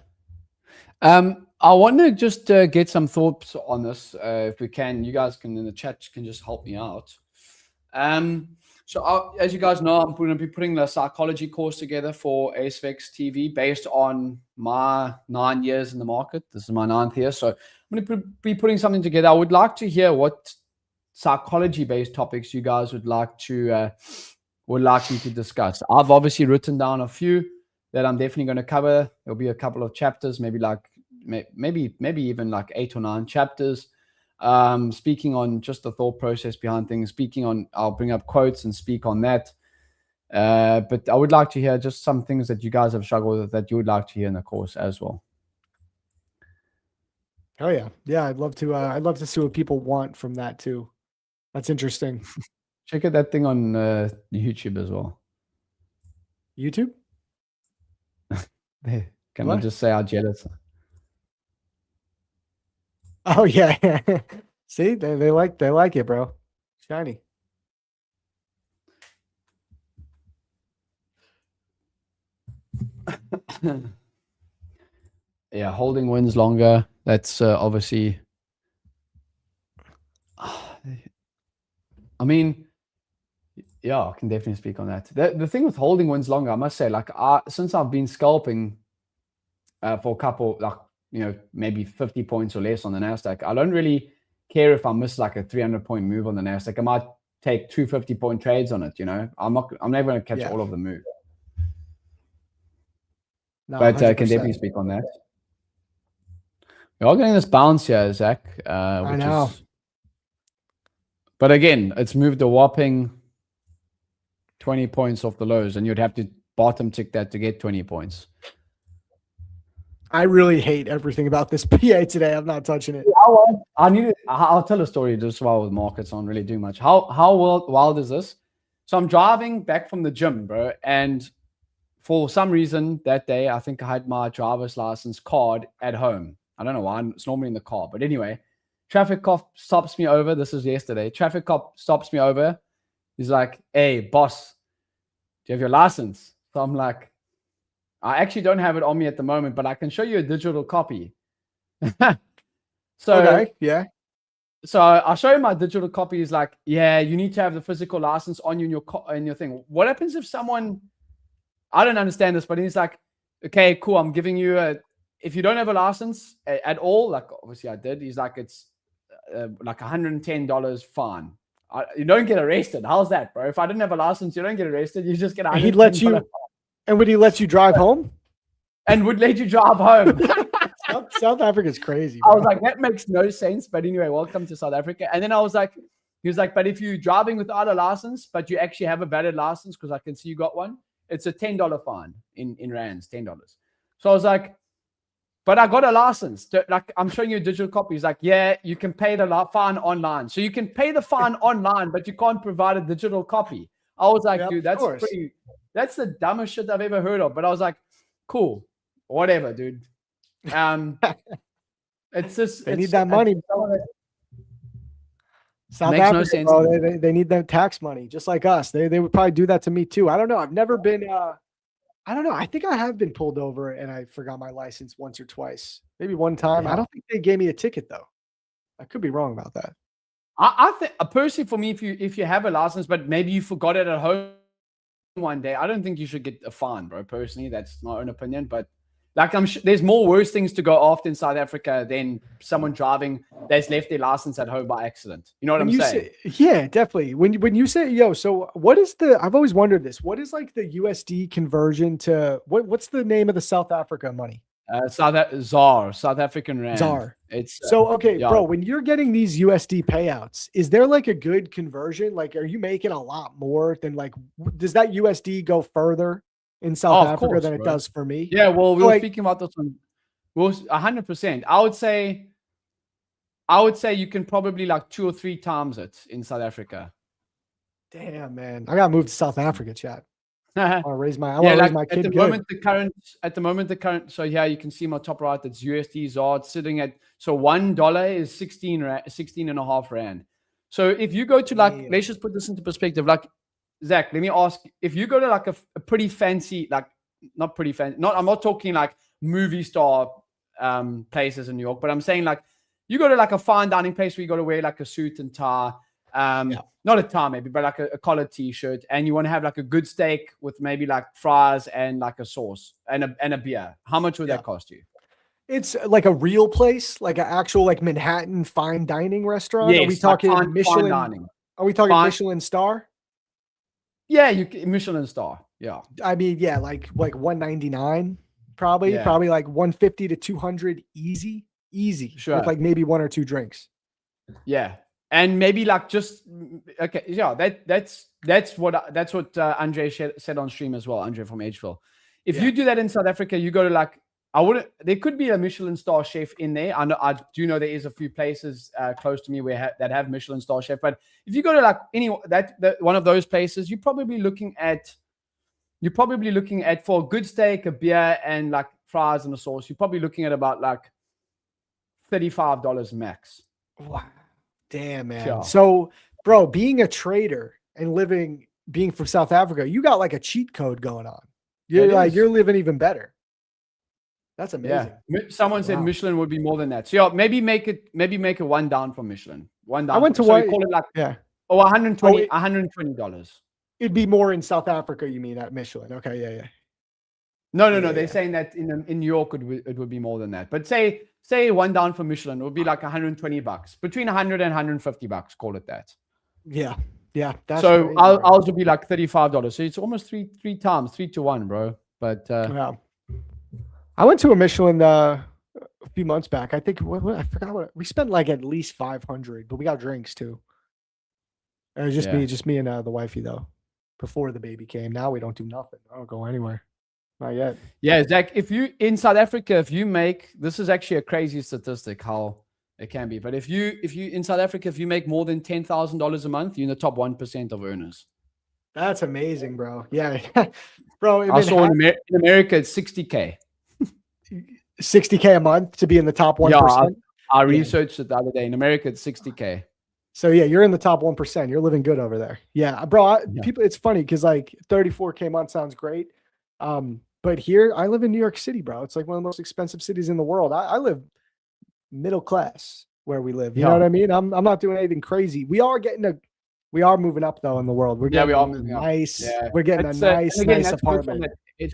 I want to just get some thoughts on this. If we can, you guys can in the chat can just help me out. So as you guys know, I'm going to be putting the psychology course together for ASFX TV based on my 9 years in the market. This is my 9th year. So I'm going to be putting something together. I would like to hear what psychology-based topics you guys would like me to discuss. I've obviously written down a few that I'm definitely going to cover. There'll be a couple of chapters, maybe even like 8 or 9 chapters. Speaking on just the thought process behind things, I'll bring up quotes and speak on that. But I would like to hear just some things that you guys have struggled with that you would like to hear in the course as well. Oh yeah, yeah. I'd love to. I'd love to see what people want from that too. That's interesting. Check out that thing on YouTube as well. YouTube. Can What? I just say how jealous? Oh yeah. See, they like it, bro. Shiny. Yeah, holding wins longer. That's obviously. I mean, yeah, I can definitely speak on that. The thing with holding wins longer, I must say, like, since I've been scalping for a couple, like, maybe 50 points or less on the Nasdaq, I don't really care if I miss like a 300-point move on the Nasdaq. I might take 250-point trades on it. I'm never going to catch all of the move. No, but I 100%. can definitely speak on that. We are getting this bounce here, Zach. I know. But again, it's moved a whopping 20 points off the lows, and you'd have to bottom tick that to get 20 points. I really hate everything about this PA today. I'm not touching it. I'll tell a story just while with markets aren't really doing much. How wild is this? So I'm driving back from the gym, bro, and for some reason that day, I think I had my driver's license card at home. I don't know why. It's normally in the car. But anyway, traffic cop stops me over. This is yesterday. Traffic cop stops me over. He's like, "Hey, boss, do you have your license?" So I'm like, "I actually don't have it on me at the moment, but I can show you a digital copy." So, okay, yeah. So I'll show you my digital copy. He's like, "Yeah, you need to have the physical license on you in your thing." What happens if someone... I don't understand this, but he's like, "Okay, cool. I'm giving you if you don't have a license at all, like obviously I did." He's like, "It's like $110 fine. You don't get arrested." How's that, bro? If I didn't have a license, you don't get arrested. You just get $110. He'd let you, and would he let you drive home? And would let you drive home. South Africa's crazy, bro. I was like, that makes no sense. But anyway, welcome to South Africa. And then he was like, "But if you're driving without a license, but you actually have a valid license, because I can see you got one, it's a $10 fine in rands, $10. So I was like, "But I got a license. Like, I'm showing you a digital copy." He's like, "Yeah, you can pay the fine online." So you can pay the fine online, but you can't provide a digital copy. I was like, dude, that's the dumbest shit I've ever heard of. But I was like, cool, whatever, dude. It's just... They need that money. South Africa, no sense. Bro, they need that tax money, just like us. They would probably do that to me too. I don't know. I've never been... I don't know. I think I have been pulled over and I forgot my license once or twice. Maybe one time. Yeah. I don't think they gave me a ticket though. I could be wrong about that. I think personally, for me, if you have a license, but maybe you forgot it at home one day, I don't think you should get a fine, bro. Personally, that's my own opinion. But like, I'm sure there's more worse things to go after in South Africa than someone driving that's left their license at home by accident. You know what I'm saying? Yeah, definitely. When you say, yo, so what is I've always wondered this. What is like the USD conversion to what's the name of the South Africa money? ZAR, South African Rand. ZAR. It's so okay, yeah. Bro, when you're getting these USD payouts, is there like a good conversion? Like, are you making a lot more than like, does that USD go further in South Africa than it does for me? Yeah, well, we were speaking about this one. Well, 100%. I would say you can probably like 2 or 3 times it in South Africa. Damn, man, I gotta move to South Africa, chat. I want to raise my kid. At the moment, the current. So yeah, you can see my top right. It's USD ZAR. It's sitting at, so $1 is 16.5 rand. So if you go to like, let's just put this into perspective. Like, Zach, let me ask, if you go to like a pretty fancy, like not pretty fancy, I'm not talking like movie star places in New York, but I'm saying like you go to like a fine dining place where you got to wear like a suit and tie. Not a tie maybe, but like a collared t-shirt, and you want to have like a good steak with maybe like fries and like a sauce and a beer. How much would that cost you? It's like a real place, like an actual like Manhattan fine dining restaurant. Yes, are we talking like Michelin? Fine dining. Are we talking Michelin star? Yeah, Michelin star. Yeah. I mean, yeah, like $199 probably, probably like $150 to $200 easy. Sure. With like maybe 1 or 2 drinks. Yeah. And maybe like just, okay, yeah, that's what Andre said on stream as well, Andre from Edgeville. If you do that in South Africa, you go to like I wouldn't. There could be a Michelin star chef in there. I do know there is a few places close to me that have Michelin star chef. But if you go to like one of those places, you're probably looking at for a good steak, a beer, and like fries and a sauce. You're probably looking at about like $35 max. Wow, damn, man. Yeah. So, bro, being a trader and being from South Africa, you got like a cheat code going on. You're living even better. That's amazing. Yeah. Someone said Michelin would be more than that. So yeah, maybe make it one down from Michelin. One down. I went to so call it like $120. It'd be more in South Africa, you mean, at Michelin? Okay, yeah. No. They're saying that in New York it would be more than that. But say one down from Michelin, it would be like $120, between $100 and $150. Call it that. Yeah. That's so crazy, ours would be like $35. So it's almost three times, 3-to-1, bro. But yeah. I went to a Michelin a few months back. I think I forgot what we spent, like at least $500, but we got drinks too. It was just me and the wifey though. Before the baby came. Now we don't do nothing. I don't go anywhere. Not yet. Yeah, Zach. If you in South Africa, this is actually a crazy statistic how it can be. But if you in South Africa, if you make more than $10,000 a month, you're in the top 1% of earners. That's amazing, bro. Yeah, bro. I saw in America it's $60K. $60K a month to be in the top 1%. Yeah, I researched it the other day. In America, it's $60K. So yeah, you're in the top 1%. You're living good over there. Yeah, bro. People, it's funny because like $34K a month sounds great. But here I live in New York City, bro. It's like one of the most expensive cities in the world. I live middle class where we live. You know what I mean? I'm not doing anything crazy. We are moving up though in the world. We are moving nice. Yeah. We're getting a nice apartment.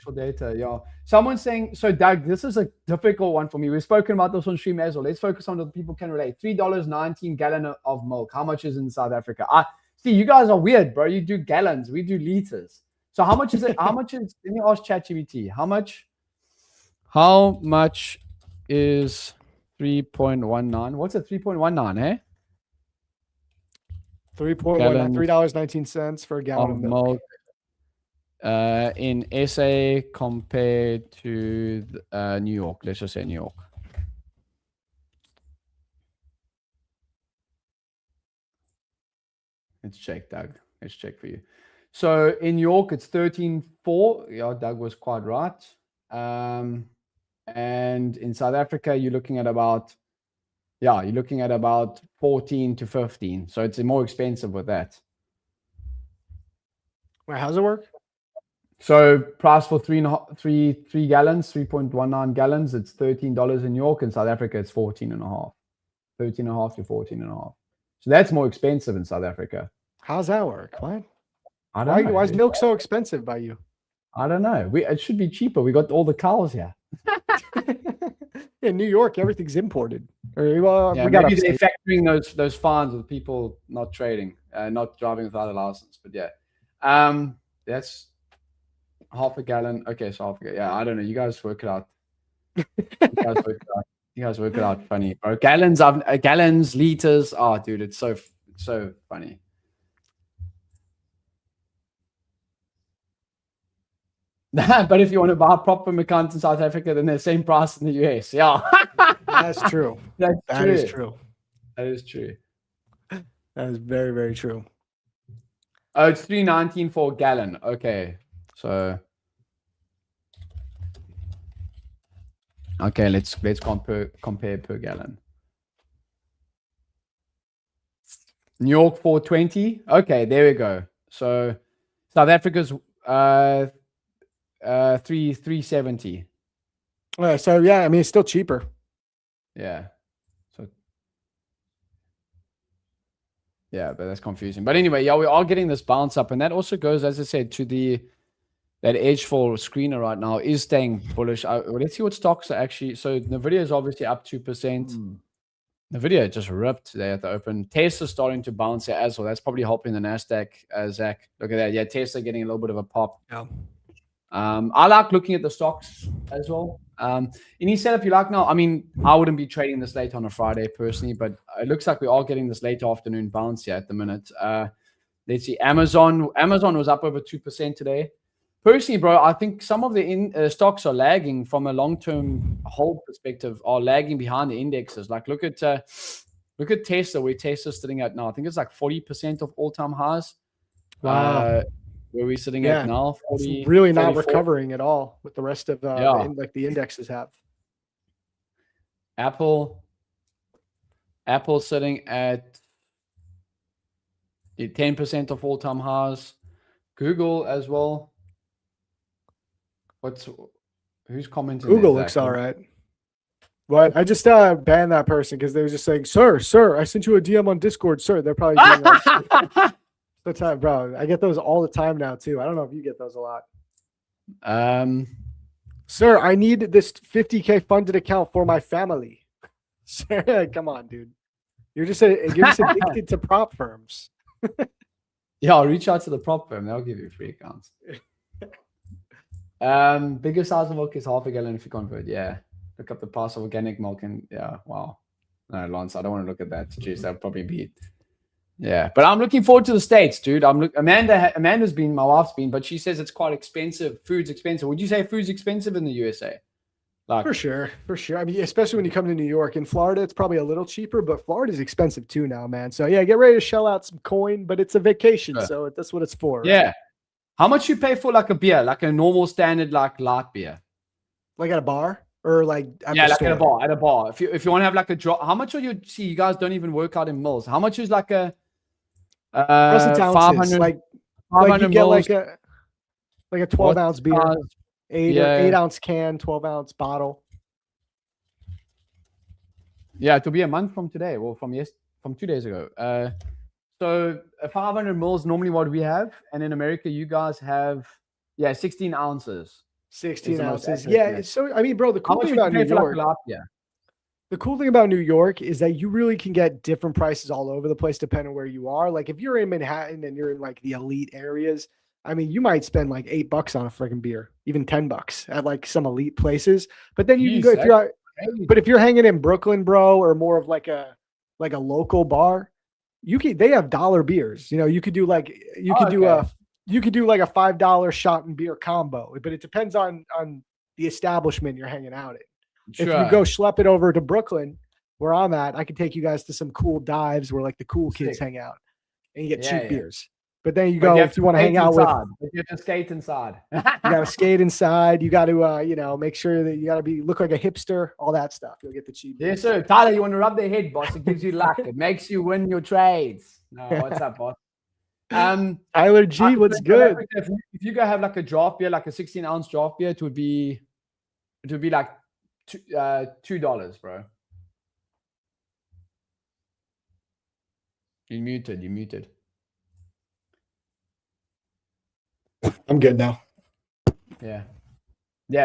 For data, yeah. Someone's saying, so Doug, this is a difficult one for me. We've spoken about this on stream as well. Let's focus on what people can relate. $3.19 gallon of milk. How much is in South Africa? See, you guys are weird, bro. You do gallons, we do liters. So how much is it? How much is? Let me ask ChatGPT. How much is 3.19? What's it? 3.19? Eh? 3.19. $3.19 for a gallon of milk. In SA compared to New York. Let's just say New York. Let's check, Doug. Let's check for you. So in New York, it's 13.4. Yeah, Doug was quite right. And in South Africa, you're looking at about 14 to 15. So it's more expensive with that. Wait, how's it work? So price for 3 gallons, 3.19 gallons, it's $13 in New York. In South Africa, it's 14.5. 13.5 to 14.5. So that's more expensive in South Africa. How's that work? What? I don't know. Why is milk so expensive by you? I don't know. It should be cheaper. We got all the cows here. In New York, everything's imported. We got maybe they're factoring those fines with people not trading, not driving without a license. But yeah, that's half a gallon. Okay, so half a gallon. Yeah, I don't know. You guys work it out. You guys work it out. Funny, bro. Gallons, liters. Oh, dude, it's so funny. But if you want to buy proper McCants in South Africa, then they're the same price in the US. Yeah. That's true. That is true. That is true. That is very, very true. Oh, it's $3.19 for a gallon. Okay. So let's compare per gallon. New York $4.20. Okay, there we go. So South Africa's $3.70. So yeah, I mean it's still cheaper. Yeah. So yeah, but that's confusing. But anyway, yeah, we are getting this bounce up, and that also goes, as I said, to that edge fall screener right now is staying bullish. Let's see what stocks are actually. So Nvidia is obviously up 2%. Nvidia just ripped there at the open. Tesla's starting to bounce here as well. That's probably helping the Nasdaq. Zach, look at that. Yeah, Tesla getting a little bit of a pop. Yeah. I like looking at the stocks as well. Any setup you like now? I mean, I wouldn't be trading this late on a Friday personally, but it looks like we are getting this late afternoon bounce here at the minute. Let's see. Amazon was up over 2% today. personally, bro, I think some of the stocks are lagging from a long-term hold perspective, are lagging behind the indexes. Like look at Tesla, where Tesla's sitting at now. I think it's like 40% of all-time highs. Wow. Where we're sitting at now, 40, it's really not 44. recovering at all with the rest of the indexes have. Apple sitting at 10% of all-time highs. Google as well. Who's commenting? Google looks all right. What? I just banned that person because they were just saying, sir, I sent you a DM on Discord, sir. They're probably doing that. The time, bro. I get those all the time now too. I don't know if you get those a lot. Sir, I need this 50K funded account for my family. Sir, come on, dude. You're just addicted to prop firms. Yeah, I'll reach out to the prop firm. They'll give you free accounts. Bigger size of milk is half a gallon if you convert. Yeah. Look up the price of organic milk and wow. No, Lance, I don't want to look at that. Jeez, that'll probably be but I'm looking forward to the States, dude. Amanda's been, my wife's been, but she says it's quite expensive. Food's expensive. Would you say food's expensive in the USA? Like, for sure. I mean, especially when you come to New York. In Florida, it's probably a little cheaper, but Florida's expensive too now, man. So yeah, get ready to shell out some coin, but it's a vacation, so that's what it's for. Right? Yeah. How much you pay for like a beer, like a normal standard like light beer? Like at a bar? Or like at a bar. If you want to have like a drop, how much are you? See, you guys don't even work out in mils. How much is like a 500? Like you get like a 12-ounce beer, 8-ounce can, 12-ounce bottle. Yeah, it'll be a month from today. Well, from 2 days ago. So 500 mils normally what we have, and in America you guys have 16 ounces. 16 ounces. Yeah. So, I mean, bro, the cool thing about New York, the cool thing about New York is that you really can get different prices all over the place depending on where you are. Like if you're in Manhattan and you're in like the elite areas, I mean, you might spend like $8 on a freaking beer, even $10 at like some elite places. But then you can go if you're hanging in Brooklyn, bro, or more of like a local bar, they have dollar beers. You know, you could do like you could do like a $5 shot and beer combo, but it depends on the establishment you're hanging out in. Sure. If you go schlep it over to Brooklyn, where I'm at, I could take you guys to some cool dives where like the cool kids hang out and you get cheap beers. But then you go, if you want to hang out with, you have to skate inside. You got to skate inside. You got to, make sure that you got to look like a hipster, all that stuff. You'll get the cheap beers. Yes, sir. Tyler, you want to rub their head, boss. It gives you luck. It makes you win your trades. No, what's up, boss? Tyler G, what's good? If you go have like a draft beer, like a 16-ounce draft beer, it would be like $2, bro. You muted. I'm good now. Yeah.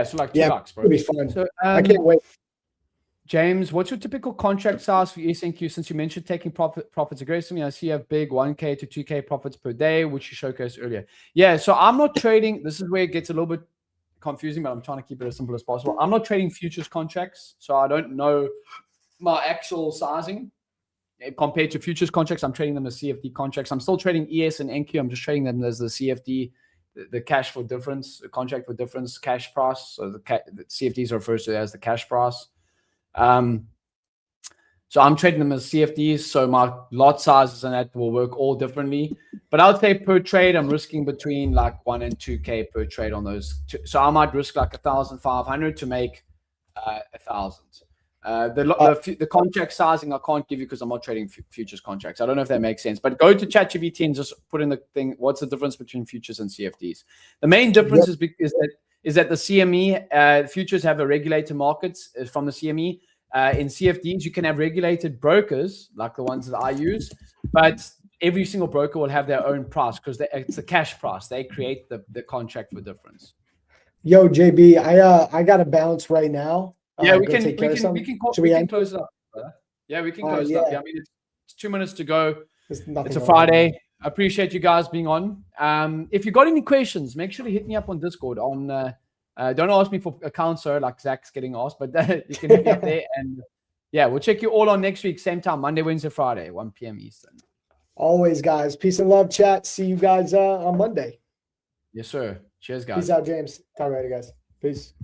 So like $2, bro. It'll be fun. So, I can't wait. James, what's your typical contract size for SNQ? Since you mentioned taking profits aggressively, I see you have big 1K to 2K profits per day, which you showcased earlier. Yeah, so I'm not trading. This is where it gets a little bit confusing, but I'm trying to keep it as simple as possible. I'm not trading futures contracts, so I don't know my actual sizing compared to futures contracts. I'm trading them as CFD contracts. I'm still trading ES and NQ. I'm just trading them as the CFD, the cash for difference, the contract for difference, cash price. So the CFDs refers to as the cash price. So I'm trading them as CFDs. So my lot sizes and that will work all differently. But I would say per trade, I'm risking between like 1 and 2K per trade on those. So I might risk like 1,500 to make 1,000. The contract sizing I can't give you because I'm not trading futures contracts. I don't know if that makes sense. But go to ChatGPT and just put in the thing. What's the difference between futures and CFDs? The main difference is that the CME futures have a regulated markets from the CME. In CFDs, you can have regulated brokers like the ones that I use, but every single broker will have their own price because it's a cash price. They create the contract for difference. Yo, JB, I got to bounce right now. Yeah, we can close it up. Yeah, we can close it up. Yeah, I mean, it's 2 minutes to go. It's a Friday. I appreciate you guys being on. If you got any questions, make sure to hit me up on Discord. Don't ask me for accounts, sir, like Zach's getting asked, but you can hit me up there. And yeah, we'll check you all on next week, same time, Monday, Wednesday, Friday, 1 p.m. Eastern. Always, guys. Peace and love, chat. See you guys on Monday. Yes, sir. Cheers, guys. Peace out, James. Talk later, guys. Peace.